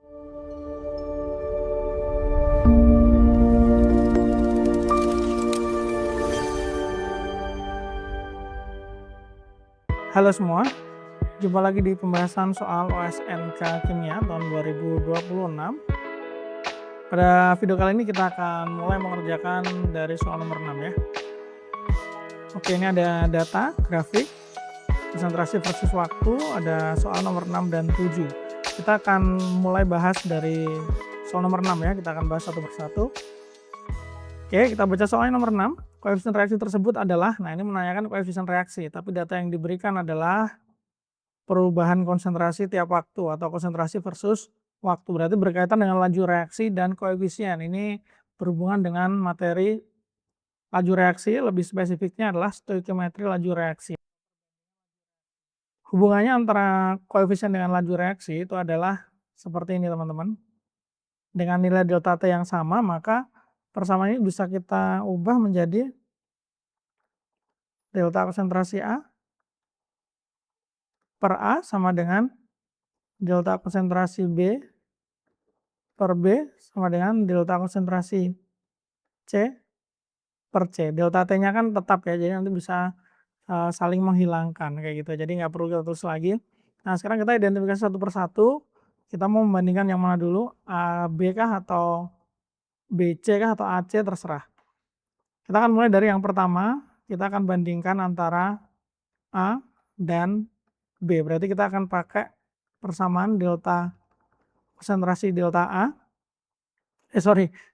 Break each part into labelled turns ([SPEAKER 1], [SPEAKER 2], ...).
[SPEAKER 1] Halo semua, jumpa lagi di pembahasan soal OSNK Kimia tahun 2026. Pada video kali ini kita akan mulai mengerjakan dari soal nomor 6 ya. Oke, ini ada data, grafik, konsentrasi versus waktu, ada soal nomor 6 dan 7. Kita akan mulai bahas dari soal nomor 6 ya, kita akan bahas satu persatu. Oke, kita baca soalnya nomor 6. Koefisien reaksi tersebut adalah, nah ini menanyakan koefisien reaksi, tapi data yang diberikan adalah perubahan konsentrasi tiap waktu atau konsentrasi versus waktu. Berarti berkaitan dengan laju reaksi dan koefisien. Ini berhubungan dengan materi laju reaksi, lebih spesifiknya adalah stoikiometri laju reaksi. Hubungannya antara koefisien dengan laju reaksi itu adalah seperti ini teman-teman. Dengan nilai delta T yang sama, maka persamaan ini bisa kita ubah menjadi delta konsentrasi A per A sama dengan delta konsentrasi B per B sama dengan delta konsentrasi C per C. Delta T-nya kan tetap ya, jadi nanti bisa saling menghilangkan kayak gitu. Jadi nggak perlu kita tulis lagi. Nah, sekarang kita identifikasi satu persatu. Kita mau membandingkan yang mana dulu, AB kah atau BC kah atau AC, terserah. Kita akan mulai dari yang pertama, kita akan bandingkan antara A dan B. Berarti kita akan pakai persamaan delta konsentrasi delta A,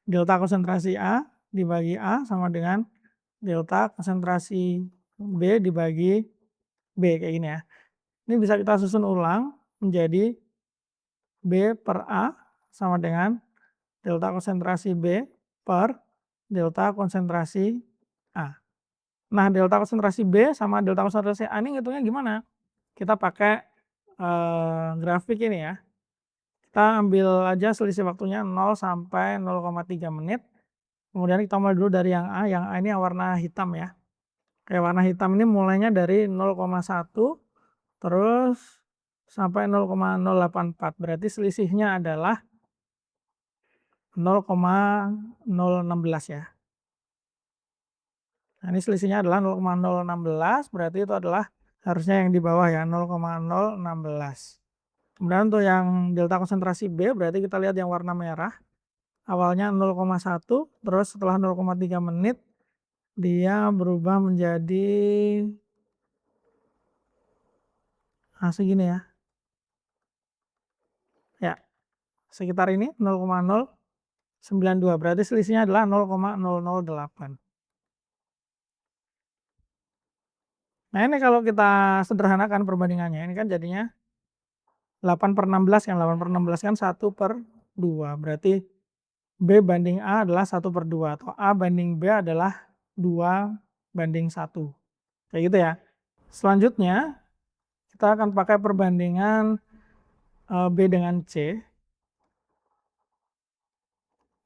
[SPEAKER 1] delta konsentrasi A dibagi A sama dengan delta konsentrasi B dibagi B, kayak gini ya. Ini bisa kita susun ulang menjadi B per A sama dengan delta konsentrasi B per delta konsentrasi A. Nah, delta konsentrasi B sama delta konsentrasi A ini ngitungnya gimana? Kita pakai grafik ini ya. Kita ambil aja selisih waktunya 0 sampai 0,3 menit. Kemudian kita mulai dulu dari yang A ini yang warna hitam ya. Kayak warna hitam ini mulainya dari 0,1 terus sampai 0,084. Berarti selisihnya adalah 0,016 ya. Nah, ini selisihnya adalah 0,016, berarti itu adalah harusnya yang di bawah ya, 0,016. Kemudian untuk yang delta konsentrasi B, berarti kita lihat yang warna merah. Awalnya 0,1, terus setelah 0,3 menit, dia berubah menjadi segini ya. Ya, sekitar ini 0,092, berarti selisihnya adalah 0,008. Nah, ini kalau kita sederhanakan perbandingannya, ini kan jadinya 8/16 kan, 8/16 kan 1/2, berarti B banding A adalah 1/2 atau A banding B adalah 2/1. Kayak gitu ya. Selanjutnya kita akan pakai perbandingan B dengan C.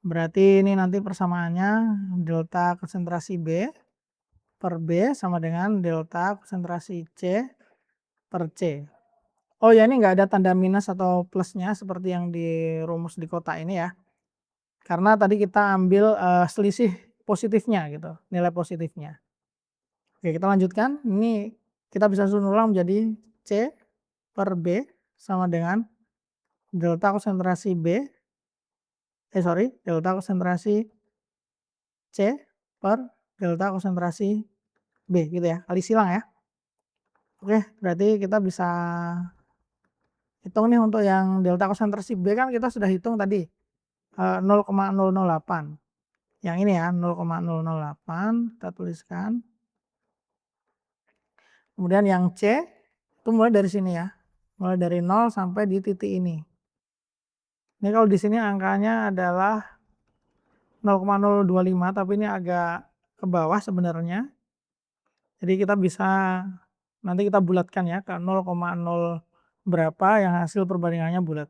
[SPEAKER 1] Berarti ini nanti persamaannya delta konsentrasi B per B sama dengan delta konsentrasi C per C. Oh ya, ini nggak ada tanda minus atau plusnya seperti yang di rumus di kotak ini ya. Karena tadi kita ambil selisih positifnya gitu, nilai positifnya. Oke, kita lanjutkan. Ini kita bisa susun ulang menjadi C per B sama dengan delta konsentrasi delta konsentrasi C per delta konsentrasi B gitu ya, kali silang ya. Oke, berarti kita bisa hitung nih untuk yang delta konsentrasi B kan kita sudah hitung tadi 0,008. Yang ini ya 0,008 kita tuliskan. Kemudian yang C itu mulai dari sini ya. Mulai dari 0 sampai di titik ini. Ini kalau di sini angkanya adalah 0,025 tapi ini agak ke bawah sebenarnya. Jadi kita bisa nanti kita bulatkan ya ke 0,0 berapa yang hasil perbandingannya bulat.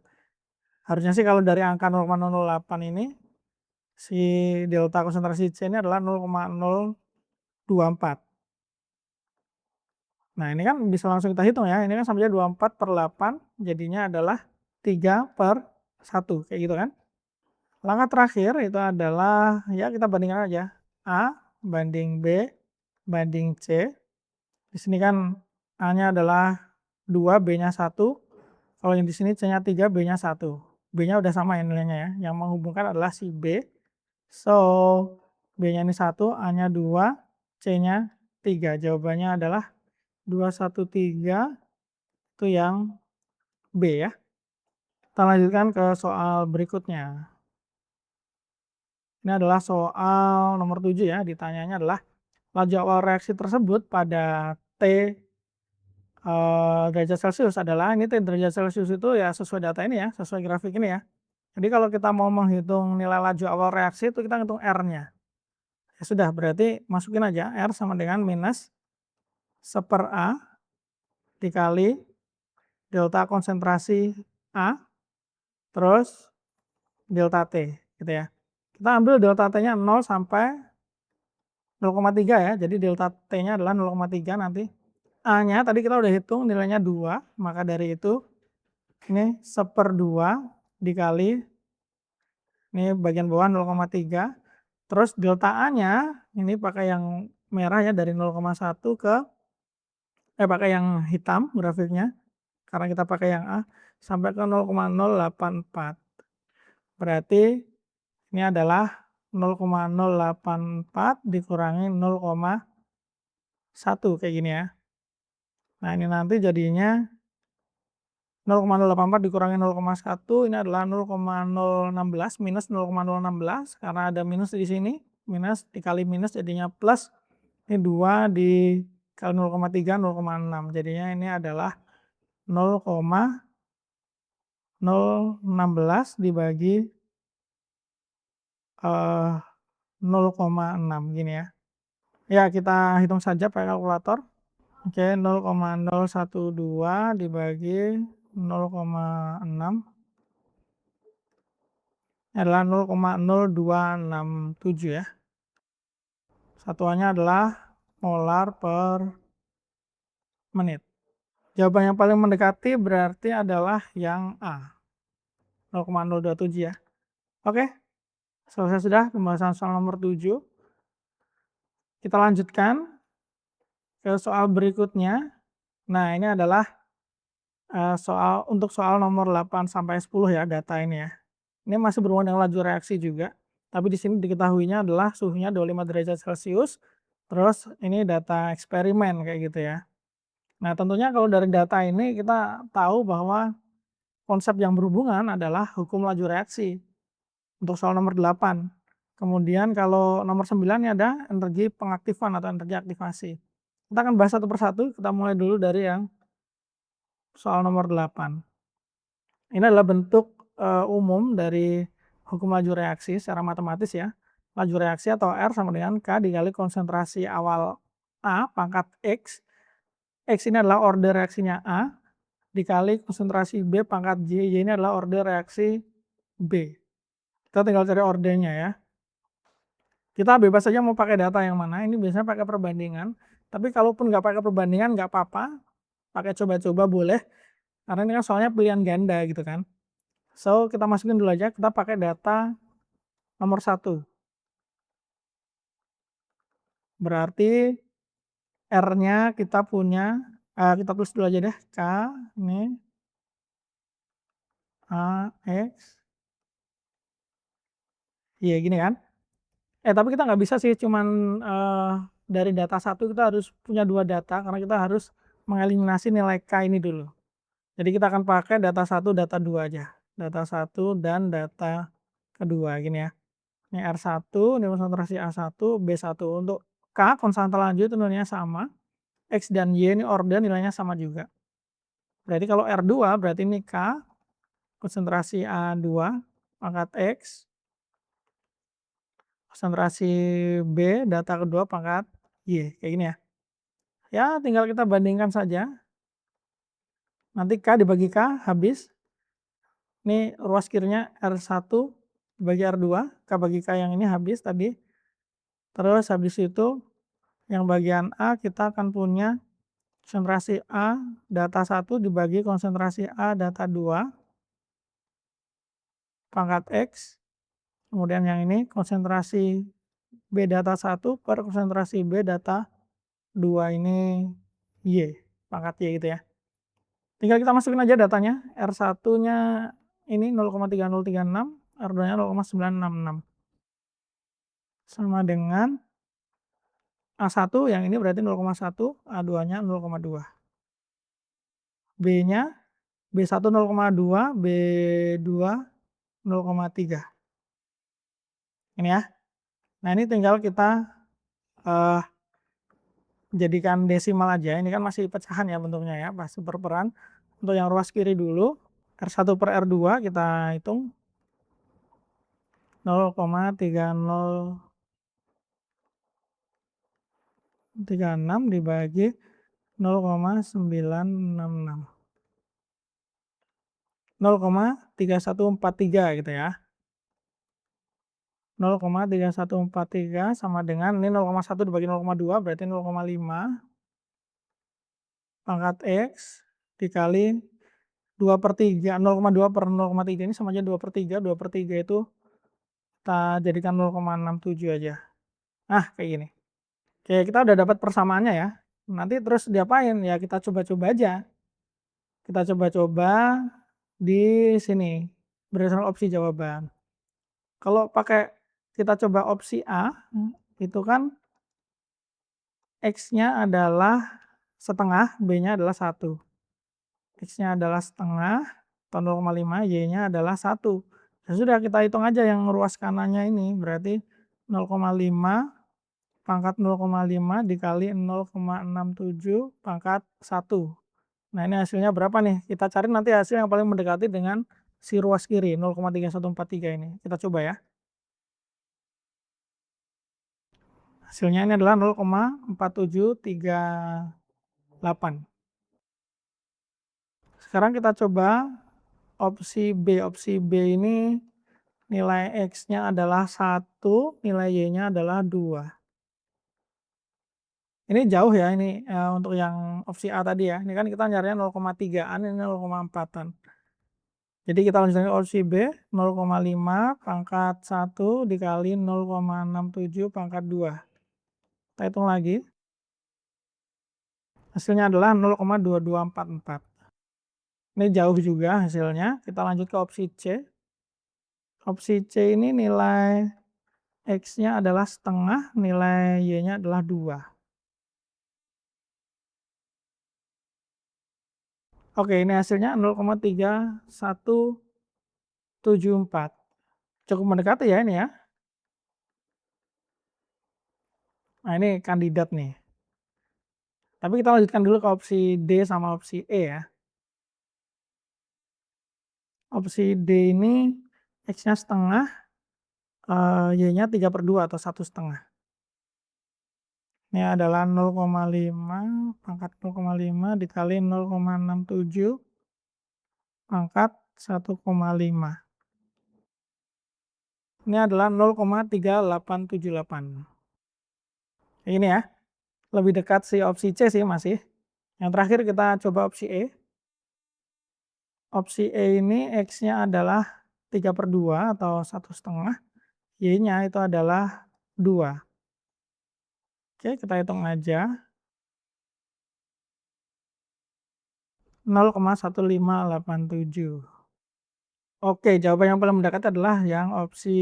[SPEAKER 1] Harusnya sih kalau dari angka 0,008 ini si delta konsentrasi C ini adalah 0,024. Nah, ini kan bisa langsung kita hitung ya. Ini kan sama aja 24/8 jadinya adalah 3/10. 1, kayak gitu kan. Langkah terakhir itu adalah, ya kita bandingkan aja, A banding B banding C. Di sini kan A-nya adalah 2, B-nya 1, kalau yang di sini C-nya 3, B-nya 1. B-nya udah sama ya nilainya ya, yang menghubungkan adalah si B. So, B-nya ini 1, A-nya 2, C-nya 3. Jawabannya adalah 213, itu yang B ya. Kita lanjutkan ke soal berikutnya. Ini adalah soal nomor 7 ya, ditanyanya adalah laju awal reaksi tersebut pada T derajat Celcius adalah, ini T derajat Celcius itu ya sesuai data ini ya, sesuai grafik ini ya. Jadi kalau kita mau menghitung nilai laju awal reaksi itu kita hitung R-nya. Ya sudah, berarti masukin aja R sama dengan minus 1/A dikali delta konsentrasi A terus delta T gitu ya. Kita ambil delta T-nya 0 sampai 0,3 ya. Jadi delta T-nya adalah 0,3 nanti. A-nya tadi kita udah hitung nilainya 2, maka dari itu ini 1/2 dikali ini bagian bawah 0,3, terus delta A-nya ini pakai yang merah ya, dari 0,1 ke pakai yang hitam grafiknya karena kita pakai yang A sampai ke 0,084. Berarti ini adalah 0,084 dikurangi 0,1 kayak gini ya. Nah, ini nanti jadinya 0,084 dikurangi 0,1 ini adalah 0,016 minus 0,016 karena ada minus di sini, minus dikali minus jadinya plus, ini 2 dikali 0,3 0,6 jadinya ini adalah 0,016 dibagi 0,6 gini ya. Ya kita hitung saja pakai kalkulator. Oke, 0,012 dibagi 0,6 adalah 0,0267 ya. Satuannya adalah molar per menit. Jawaban yang paling mendekati berarti adalah yang A, 0,027 ya. Oke, selesai sudah pembahasan soal nomor 7. Kita lanjutkan ke soal berikutnya. Nah, ini adalah untuk soal nomor 8 sampai 10 ya, data ini ya. Ini masih berhubungan dengan laju reaksi juga, tapi di sini diketahuinya adalah suhunya 25 derajat Celcius, terus ini data eksperimen kayak gitu ya. Nah, tentunya kalau dari data ini kita tahu bahwa konsep yang berhubungan adalah hukum laju reaksi untuk soal nomor 8. Kemudian kalau nomor 9 ini ada energi pengaktifan atau energi aktivasi. Kita akan bahas satu persatu, kita mulai dulu dari yang soal nomor 8. Ini adalah bentuk umum dari hukum laju reaksi secara matematis ya. Laju reaksi atau R sama dengan K dikali konsentrasi awal A pangkat X. X ini adalah order reaksinya A dikali konsentrasi B pangkat Y. Y ini adalah order reaksi B. Kita tinggal cari ordernya ya. Kita bebas saja mau pakai data yang mana. Ini biasanya pakai perbandingan. Tapi kalaupun nggak pakai perbandingan nggak apa-apa. Pakai coba-coba boleh. Karena ini kan soalnya pilihan ganda gitu kan. So, kita masukin dulu aja, kita pakai data nomor 1. Berarti R-nya kita punya, kita tulis dulu aja deh, K, ini, A, X, Y, gini kan. Tapi kita nggak bisa sih cuman dari data 1 kita harus punya 2 data, karena kita harus mengeliminasi nilai K ini dulu. Jadi kita akan pakai data 1, data 2 aja. Data 1 dan data kedua, gini ya. Ini R1, ini konsentrasi A1, B1. Untuk K, konstanta lanjut itu nilainya sama. X dan Y ini order nilainya sama juga. Berarti kalau R2 berarti ini K, konsentrasi A2 pangkat X, konsentrasi B, data kedua pangkat Y. Kayak gini ya. Ya tinggal kita bandingkan saja. Nanti K dibagi K habis. Ini ruas kirinya R1 dibagi R2, K bagi K yang ini habis tadi. Terus habis itu yang bagian A kita akan punya konsentrasi A data 1 dibagi konsentrasi A data 2 pangkat X, kemudian yang ini konsentrasi B data 1 per konsentrasi B data 2 ini Y, pangkat Y gitu ya. Tinggal kita masukin aja datanya, R1-nya ini 0,3036, R2-nya 0,966. Sama dengan A1 yang ini berarti 0,1, A2-nya 0,2. B-nya B1 0,2, B2 0,3. Ini ya. Nah, ini tinggal kita eh, jadikan desimal aja. Ini kan masih pecahan ya bentuknya ya, masih perperan. Untuk yang ruas kiri dulu, R1 per R2 kita hitung 0,3036 dibagi 0,966. 0,3143 gitu ya. 0,3143 sama dengan ini 0,1 dibagi 0,2 berarti 0,5 pangkat X dikali 2/3, 0,2 per 0,3 ini sama aja 2/3, 2/3 itu kita jadikan 0,67 aja. Nah, kayak gini. Oke, kita udah dapat persamaannya ya. Nanti terus diapain? Ya kita coba-coba aja. Kita coba-coba di sini berdasarkan opsi jawaban. Kalau pakai kita coba opsi A, itu kan X-nya adalah setengah, B-nya adalah 1. X-nya adalah setengah, atau 0,5, Y-nya adalah 1. Ya sudah, kita hitung aja yang ruas kanannya ini, berarti 0,5 pangkat 0,5 dikali 0,67 pangkat 1. Nah, ini hasilnya berapa nih? Kita cari nanti hasil yang paling mendekati dengan si ruas kiri, 0,3143 ini. Kita coba ya. Hasilnya ini adalah 0,4738. Sekarang kita coba opsi B. Opsi B ini nilai X-nya adalah 1, nilai Y-nya adalah 2. Ini jauh ya ini untuk yang opsi A tadi ya. Ini kan kita nyarinya 0,3-an, ini 0,4-an. Jadi kita lanjutkan ke opsi B, 0,5 pangkat 1 dikali 0,67 pangkat 2. Kita hitung lagi. Hasilnya adalah 0,2244. Ini jauh juga hasilnya. Kita lanjut ke opsi C. Opsi C ini nilai X-nya adalah setengah, nilai Y-nya adalah 2. Oke, ini hasilnya 0,3174. Cukup mendekati ya ini ya. Nah, ini kandidat nih. Tapi kita lanjutkan dulu ke opsi D sama opsi E ya. Opsi D ini X-nya setengah, Y-nya 3/2 atau 1,5. Ini adalah 0,5 pangkat 0,5 dikali 0,67 pangkat 1,5. Ini adalah 0,3878. Ini ya, lebih dekat si opsi C sih masih. Yang terakhir kita coba opsi E. Opsi E ini X-nya adalah 3/2 atau 1,5, Y-nya itu adalah 2. Oke, kita hitung aja. 0,1587. Oke, jawaban yang paling mendekat adalah yang opsi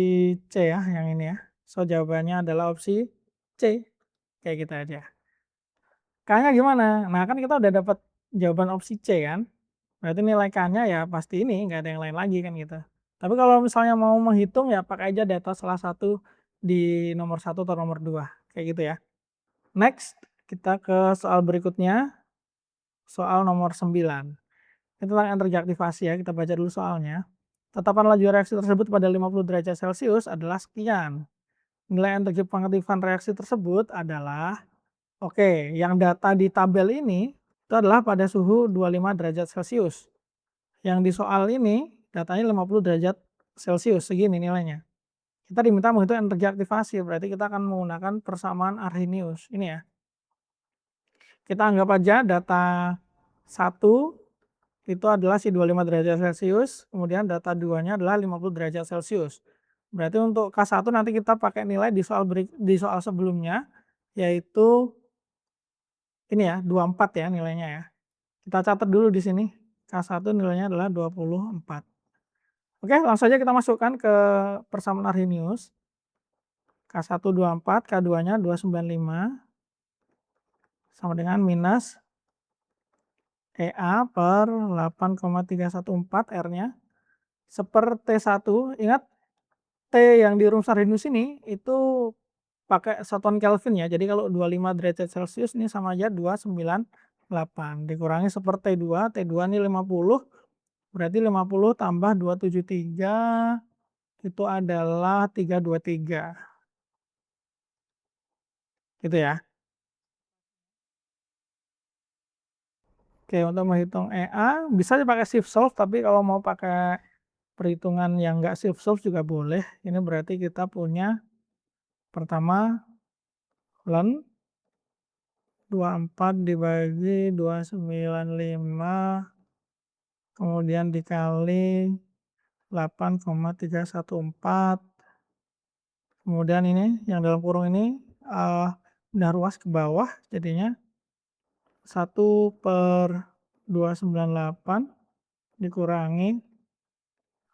[SPEAKER 1] C ya, yang ini ya. So, jawabannya adalah opsi C. Kayak gitu aja. K-nya gimana? Nah, kan kita udah dapat jawaban opsi C kan. Berarti nilai K-nya ya pasti ini, nggak ada yang lain lagi kan gitu. Tapi kalau misalnya mau menghitung ya pakai aja data salah satu di nomor 1 atau nomor 2. Kayak gitu ya. Next, kita ke soal berikutnya. Soal nomor 9. Ini tentang energi aktivasi ya, kita baca dulu soalnya. Tetapan laju reaksi tersebut pada 50 derajat Celcius adalah sekian. Nilai energi pengaktifan reaksi tersebut adalah, oke, yang data di tabel ini itu adalah pada suhu 25 derajat Celcius. Yang di soal ini datanya 50 derajat Celcius, segini nilainya. Kita diminta menghitung energi aktivasi, berarti kita akan menggunakan persamaan Arrhenius. Ini ya. Kita anggap aja data 1 itu adalah si 25 derajat Celcius, kemudian data 2-nya adalah 50 derajat Celcius. Berarti untuk K1 nanti kita pakai nilai di soal sebelumnya, yaitu ini ya, 24 ya nilainya ya. Kita catat dulu di sini, K1 nilainya adalah 24. Oke, langsung saja kita masukkan ke persamaan Arrhenius. K1 24, K2-nya 295 sama dengan minus EA per 8,314 R-nya seper T1. Ingat T yang di rumus Arrhenius ini itu pakai satuan Kelvin ya. Jadi kalau 25 derajat Celcius ini sama aja 298 dikurangi seper T2. T2 ini 50, berarti 50 tambah 273 itu adalah 323. Gitu ya. Oke, untuk menghitung EA bisa dipakai shift solve, tapi kalau mau pakai perhitungan yang enggak shift solve juga boleh. Ini berarti kita punya pertama ln 24 dibagi 295 kemudian dikali 8,314, kemudian ini yang dalam kurung ini pindah ruas ke bawah jadinya 1/298 dikurangi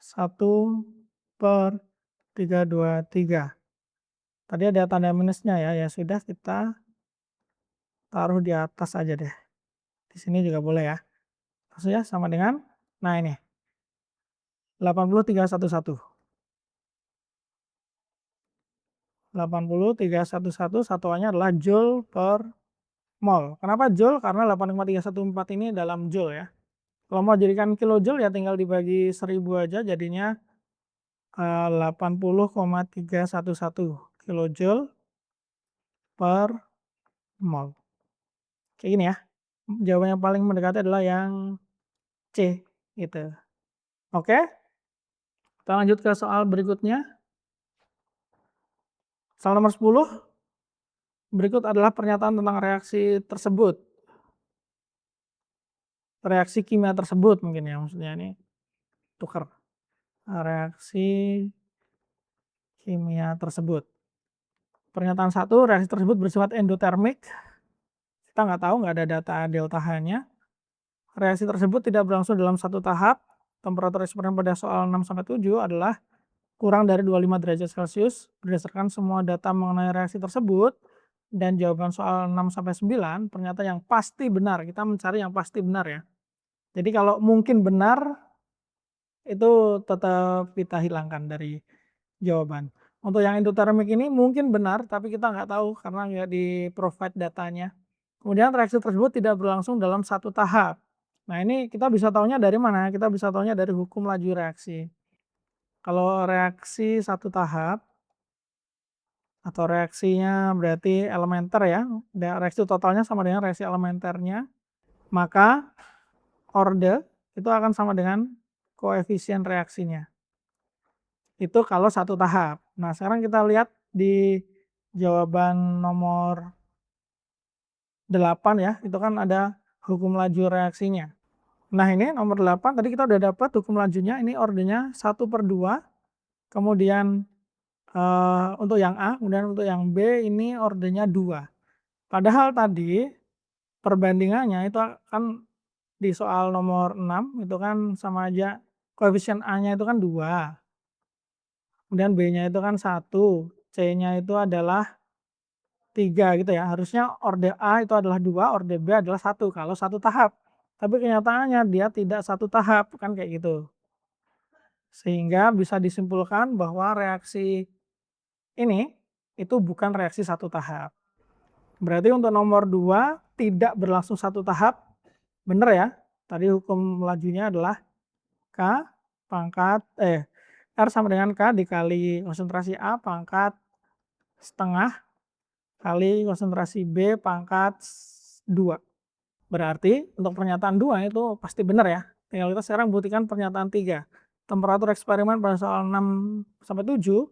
[SPEAKER 1] 1/323. Tadi ada tanda minusnya ya, ya sudah kita taruh di atas aja deh. Di sini juga boleh ya. Maksudnya sama dengan, nah ini 80,311. 80,311 satuannya adalah joule per mol. Kenapa joule? Karena 8,314 ini dalam joule ya. Kalau mau jadikan kilojoule ya tinggal dibagi 1000 aja jadinya 80,311 kilojoule per mol. Kayak gini ya. Jawaban yang paling mendekati adalah yang C gitu. Oke. Kita lanjut ke soal berikutnya. Soal nomor 10. Berikut adalah pernyataan tentang reaksi tersebut. Reaksi kimia tersebut mungkin ya, maksudnya ini tukar. Reaksi kimia tersebut. Pernyataan 1, reaksi tersebut bersifat endotermik. Kita nggak tahu, nggak ada data delta H-nya. Reaksi tersebut tidak berlangsung dalam satu tahap. Temperatur eksperimen pada soal 6-7 adalah kurang dari 25 derajat Celcius. Berdasarkan semua data mengenai reaksi tersebut dan jawaban soal 6-9, pernyataan yang pasti benar. Kita mencari yang pasti benar ya. Jadi kalau mungkin benar, itu tetap kita hilangkan dari jawaban. Untuk yang endotermik ini mungkin benar, tapi kita nggak tahu karena nggak di-provide datanya. Kemudian reaksi tersebut tidak berlangsung dalam satu tahap. Nah ini kita bisa tahunya dari mana? Kita bisa tahunya dari hukum laju reaksi. Kalau reaksi satu tahap, atau reaksinya berarti elementer ya, reaksi totalnya sama dengan reaksi elementernya, maka orde itu akan sama dengan koefisien reaksinya. Itu kalau satu tahap. Nah sekarang kita lihat di jawaban nomor 8 ya, itu kan ada hukum laju reaksinya. Nah ini nomor 8 tadi kita udah dapat hukum lajunya, ini ordenya 1/2, kemudian untuk yang A, kemudian untuk yang B ini ordenya 2. Padahal tadi perbandingannya itu kan di soal nomor 6 itu kan sama aja koefisien A-nya itu kan 2. Kemudian B-nya itu kan 1, C-nya itu adalah 3 gitu ya. Harusnya orde A itu adalah 2, orde B adalah 1 kalau satu tahap. Tapi kenyataannya dia tidak satu tahap, kan kayak gitu. Sehingga bisa disimpulkan bahwa reaksi ini itu bukan reaksi satu tahap. Berarti untuk nomor 2 tidak berlangsung satu tahap, benar ya. Tadi hukum lajunya adalah K pangkat R sama dengan K dikali konsentrasi A pangkat setengah kali konsentrasi B pangkat 2. Berarti untuk pernyataan 2 itu pasti benar ya. Tinggal kita sekarang buktikan pernyataan 3. Temperatur eksperimen pada soal 6-7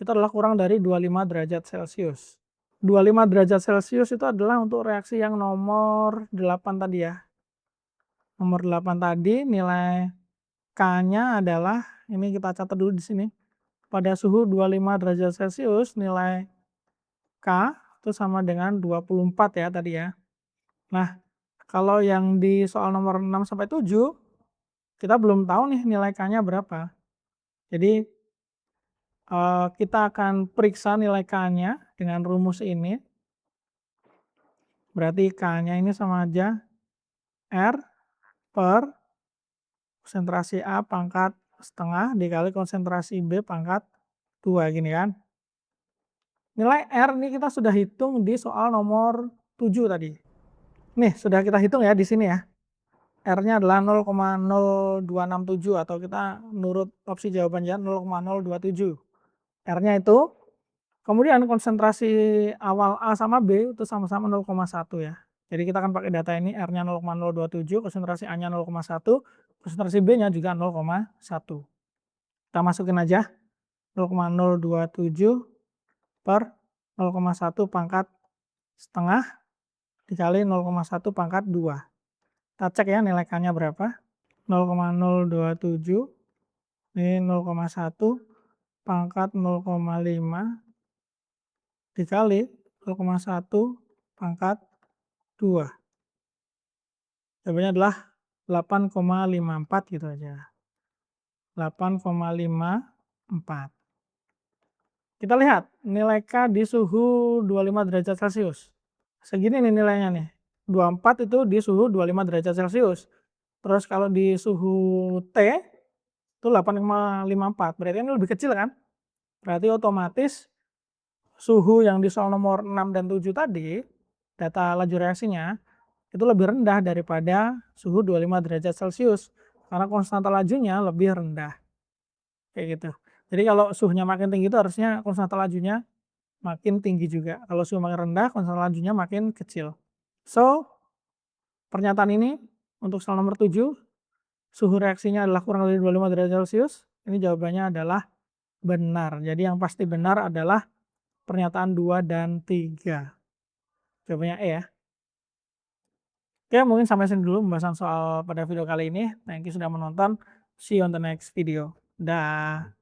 [SPEAKER 1] itu adalah kurang dari 25 derajat Celcius. 25 derajat Celcius itu adalah untuk reaksi yang nomor 8 tadi ya. Nomor 8 tadi nilai K-nya adalah, ini kita catat dulu di sini. Pada suhu 25 derajat Celcius nilai K itu sama dengan 24 ya tadi ya. Nah, kalau yang di soal nomor 6 sampai 7 kita belum tahu nih nilai K-nya berapa. Jadi kita akan periksa nilai K-nya dengan rumus ini. Berarti K-nya ini sama aja R per konsentrasi A pangkat setengah dikali konsentrasi B pangkat 2 gini kan. Nilai R ini kita sudah hitung di soal nomor 7 tadi. Nih, sudah kita hitung ya di sini ya. R-nya adalah 0,0267 atau kita menurut opsi jawabannya 0,027. R-nya itu, kemudian konsentrasi awal A sama B itu sama-sama 0,1 ya. Jadi kita akan pakai data ini, R-nya 0,027, konsentrasi A-nya 0,1, konsentrasi B-nya juga 0,1. Kita masukin aja 0,027 per 0,1 pangkat setengah dikali 0,1 pangkat 2. Kita cek ya nilai K-nya berapa. 0,027 ini 0,1 pangkat 0,5 dikali 0,1 pangkat 2. Jawabannya adalah 8,54 gitu aja. 8,54. Kita lihat nilai K di suhu 25 derajat Celcius. Segini nih nilainya nih. 24 itu di suhu 25 derajat Celcius. Terus kalau di suhu T itu 8,54. Berarti ini lebih kecil kan? Berarti otomatis suhu yang di soal nomor 6 dan 7 tadi, data laju reaksinya, itu lebih rendah daripada suhu 25 derajat Celcius. Karena konstanta lajunya lebih rendah. Kayak gitu. Jadi kalau suhunya makin tinggi itu harusnya konstanta lajunya makin tinggi juga. Kalau suhu makin rendah, konstanta lajunya makin kecil. So, pernyataan ini untuk soal nomor 7, suhu reaksinya adalah kurang dari 25 derajat Celcius. Ini jawabannya adalah benar. Jadi yang pasti benar adalah pernyataan 2 dan 3. Jawabannya E ya. Oke, mungkin sampai sini dulu pembahasan soal pada video kali ini. Thank you sudah menonton. See you on the next video. Dah.